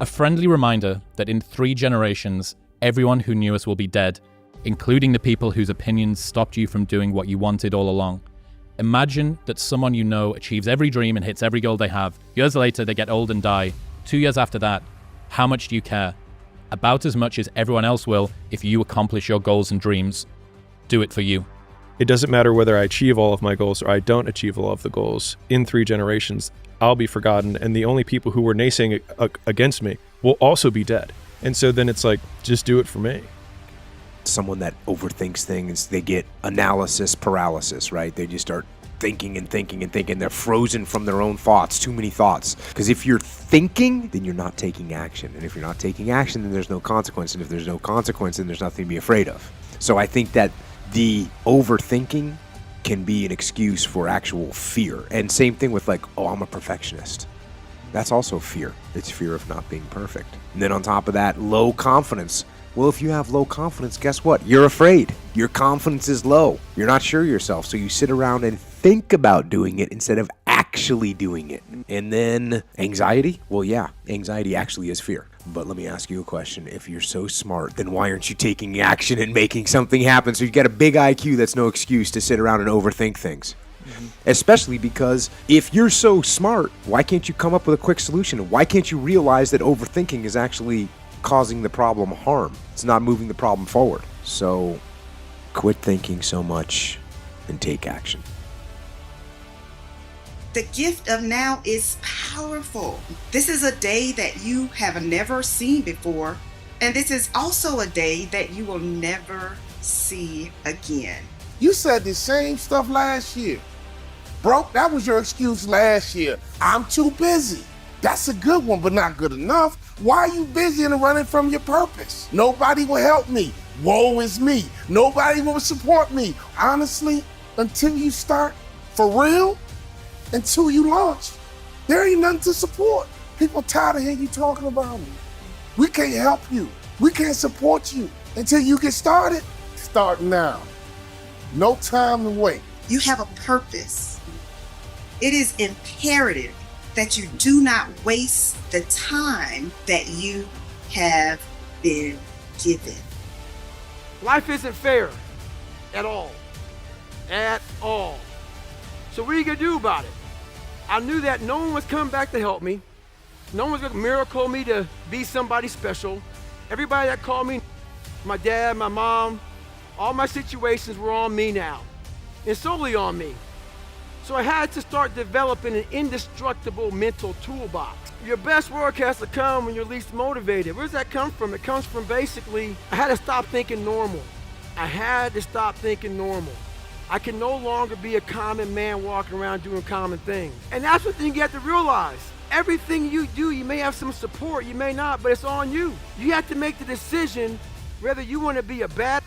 A friendly reminder that in 3 generations, everyone who knew us will be dead, including the people whose opinions stopped you from doing what you wanted all along. Imagine that someone you know achieves every dream and hits every goal they have. Years later, they get old and die. 2 years after that, how much do you care? About as much as everyone else will if you accomplish your goals and dreams. Do it for you. It doesn't matter whether I achieve all of my goals or I don't achieve all of the goals. In 3 generations, I'll be forgotten, and the only people who were naysaying against me will also be dead. And so then it's like, just do it for me. Someone that overthinks things, they get analysis paralysis, right? They just start thinking and thinking and thinking. They're frozen from their own thoughts, too many thoughts. Because if you're thinking, then you're not taking action. And if you're not taking action, then there's no consequence. And if there's no consequence, then there's nothing to be afraid of. So I think that the overthinking can be an excuse for actual fear. And same thing with like, oh, I'm a perfectionist. That's also fear. It's fear of not being perfect. And then on top of that, low confidence. Well, if you have low confidence, guess what? You're afraid. Your confidence is low. You're not sure of yourself. So you sit around and think about doing it instead of actually doing it. And then anxiety. Well, yeah, anxiety actually is fear. But let me ask you a question. If you're so smart, then why aren't you taking action and making something happen? So you've got a big IQ, that's no excuse to sit around and overthink things. Especially because if you're so smart, why can't you come up with a quick solution? Why can't you realize that overthinking is actually causing the problem harm? It's not moving the problem forward. So quit thinking so much and take action. The gift of now is powerful. This is a day that you have never seen before, and this is also a day that you will never see again. You said the same stuff last year. Broke, that was your excuse last year. I'm too busy. That's a good one, but not good enough. Why are you busy and running from your purpose? Nobody will help me. Woe is me. Nobody will support me. Honestly, until you start for real, until you launch, there ain't nothing to support. People tired of hearing you talking about me. We can't help you. We can't support you until you get started. Start now. No time to wait. You have a purpose. It is imperative that you do not waste the time that you have been given. Life isn't fair at all. At all. So what are you going to do about it? I knew that no one was coming back to help me. No one was going to miracle me to be somebody special. Everybody that called me, my dad, my mom, all my situations were on me now, and solely on me. So I had to start developing an indestructible mental toolbox. Your best work has to come when you're least motivated. Where does that come from? It comes from basically, I had to stop thinking normal. I had to stop thinking normal. I can no longer be a common man walking around doing common things. And that's the thing you have to realize. Everything you do, you may have some support, you may not, but it's on you. You have to make the decision whether you want to be a bad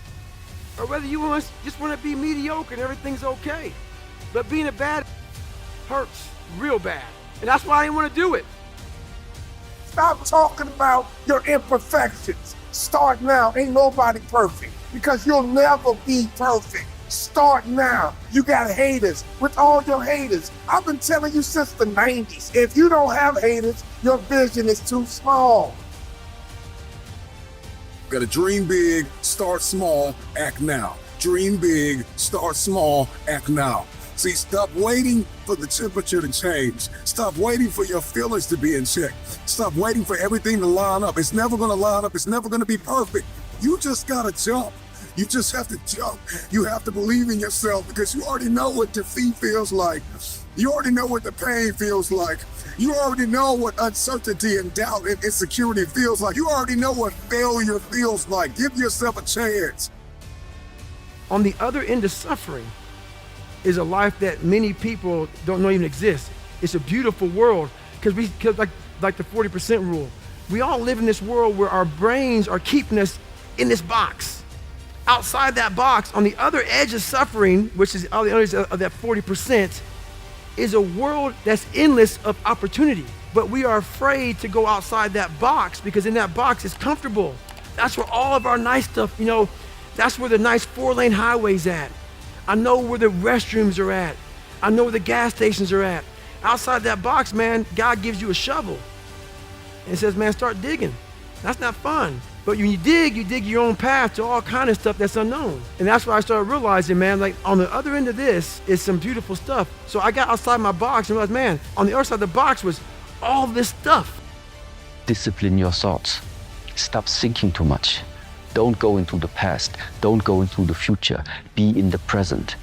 or whether you just want to be mediocre and everything's okay. But being a bad hurts real bad. And that's why I didn't want to do it. Stop talking about your imperfections. Start now. Ain't nobody perfect because you'll never be perfect. Start now. You got haters. With all your haters, I've been telling you since the 90s, if you don't have haters, your vision is too small. Got to dream big, start small, act now. Dream big, start small, act now. See, stop waiting for the temperature to change. Stop waiting for your feelings to be in check. Stop waiting for everything to line up. It's never going to line up. It's never going to be perfect. You just got to jump. You just have to jump. You have to believe in yourself because you already know what defeat feels like. You already know what the pain feels like. You already know what uncertainty and doubt and insecurity feels like. You already know what failure feels like. Give yourself a chance. On the other end of suffering is a life that many people don't know even exists. It's a beautiful world because like the 40% rule. We all live in this world where our brains are keeping us in this box. Outside that box, on the other edge of suffering, which is on the other edge of that 40%, is a world that's endless of opportunity. But we are afraid to go outside that box because in that box it's comfortable. That's where all of our nice stuff, that's where the nice 4-lane highway's at. I know where the restrooms are at. I know where the gas stations are at. Outside that box, man, God gives you a shovel and says, man, start digging. That's not fun. But when you dig your own path to all kind of stuff that's unknown. And that's why I started realizing, man, like on the other end of this is some beautiful stuff. So I got outside my box and realized, man, on the other side of the box was all this stuff. Discipline your thoughts. Stop thinking too much. Don't go into the past. Don't go into the future. Be in the present.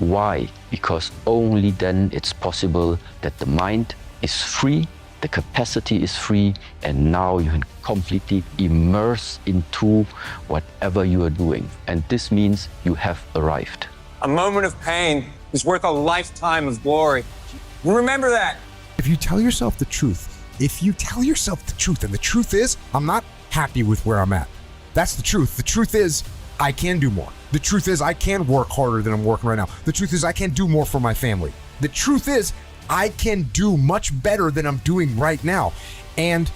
Why? Because only then it's possible that the mind is free, the capacity is free, and now you can completely immerse into whatever you are doing. And this means you have arrived. A moment of pain is worth a lifetime of glory. Remember that. If you tell yourself the truth, and the truth is, I'm not happy with where I'm at. That's the truth. The truth is, I can do more. The truth is, I can work harder than I'm working right now. The truth is, I can do more for my family. The truth is, I can do much better than I'm doing right now. And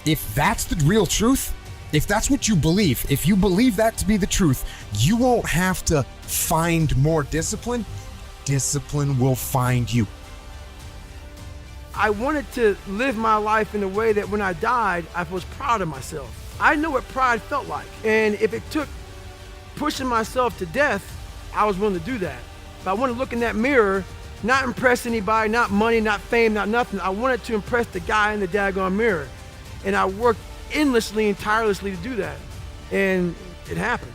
if that's the real truth, if that's what you believe, if you believe that to be the truth, you won't have to find more discipline. Discipline will find you. I wanted to live my life in a way that when I died, I was proud of myself. I know what pride felt like. And if it took pushing myself to death, I was willing to do that. But I want to look in that mirror, not impress anybody, not money, not fame, not nothing. I wanted to impress the guy in the daggone mirror. And I worked endlessly and tirelessly to do that. And it happened.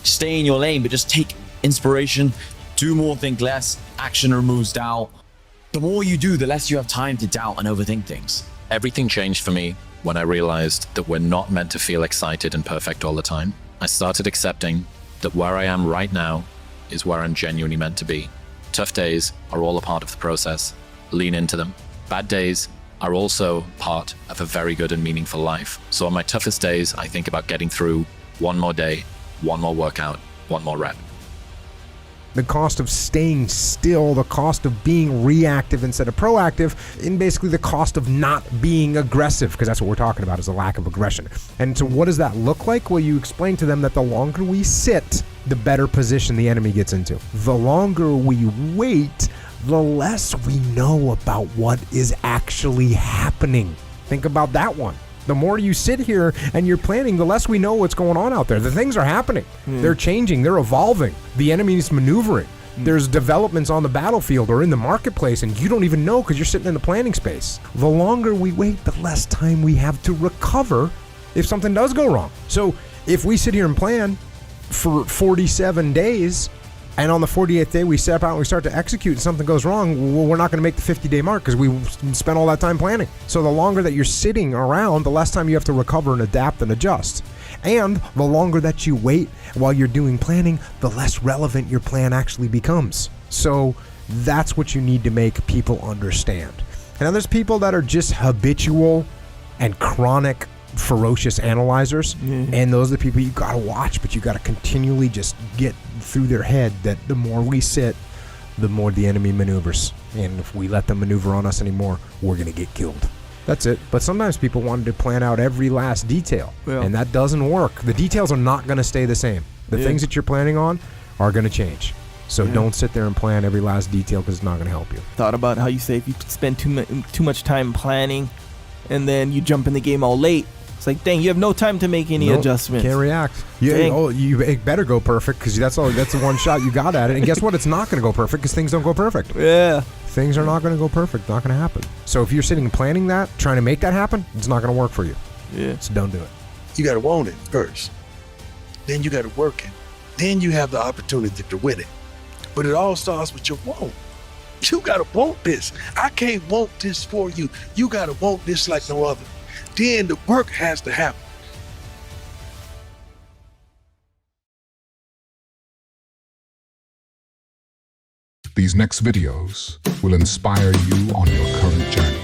Stay in your lane, but just take inspiration, do more, think less, action removes doubt. The more you do, the less you have time to doubt and overthink things. Everything changed for me when I realized that we're not meant to feel excited and perfect all the time. I started accepting that where I am right now is where I'm genuinely meant to be. Tough days are all a part of the process. Lean into them. Bad days are also part of a very good and meaningful life. So on my toughest days, I think about getting through one more day, one more workout, one more rep. The cost of staying still, the cost of being reactive instead of proactive, and basically the cost of not being aggressive, because that's what we're talking about, is a lack of aggression. And so what does that look like? Well, you explain to them that the longer we sit, the better position the enemy gets into. The longer we wait, the less we know about what is actually happening. Think about that one. The more you sit here and you're planning, the less we know what's going on out there. The things are happening. They're changing. They're evolving. The enemy's maneuvering. There's developments on the battlefield or in the marketplace, and you don't even know because you're sitting in the planning space. The longer we wait, the less time we have to recover if something does go wrong. So if we sit here and plan for 47 days, and on the 48th day we step out and we start to execute and something goes wrong, well, we're not going to make the 50-day mark because we spent all that time planning. So the longer that you're sitting around, the less time you have to recover and adapt and adjust. And the longer that you wait while you're doing planning, the less relevant your plan actually becomes. So that's what you need to make people understand. And then there's people that are just habitual and chronic ferocious analyzers, and those are the people you gotta watch, but you gotta continually just get through their head that the more we sit, the more the enemy maneuvers, and if we let them maneuver on us anymore, we're gonna get killed. That's it. But sometimes people wanted to plan out every last detail, and that doesn't work. The details are not gonna stay the same. The things that you're planning on are gonna change. So don't sit there and plan every last detail, because it's not gonna help you. Thought about how you say if you spend too much time planning and then you jump in the game all late, it's like, dang, you have no time to make any adjustments. Can't react. You better go perfect, because that's the one shot you got at it. And guess what? It's not going to go perfect, because things don't go perfect. Yeah. Things are not going to go perfect. Not going to happen. So if you're sitting and planning that, trying to make that happen, it's not going to work for you. Yeah. So don't do it. You got to want it first. Then you got to work it. Then you have the opportunity to win it. But it all starts with your want. You got to want this. I can't want this for you. You got to want this like no other. Then the work has to happen. These next videos will inspire you on your current journey.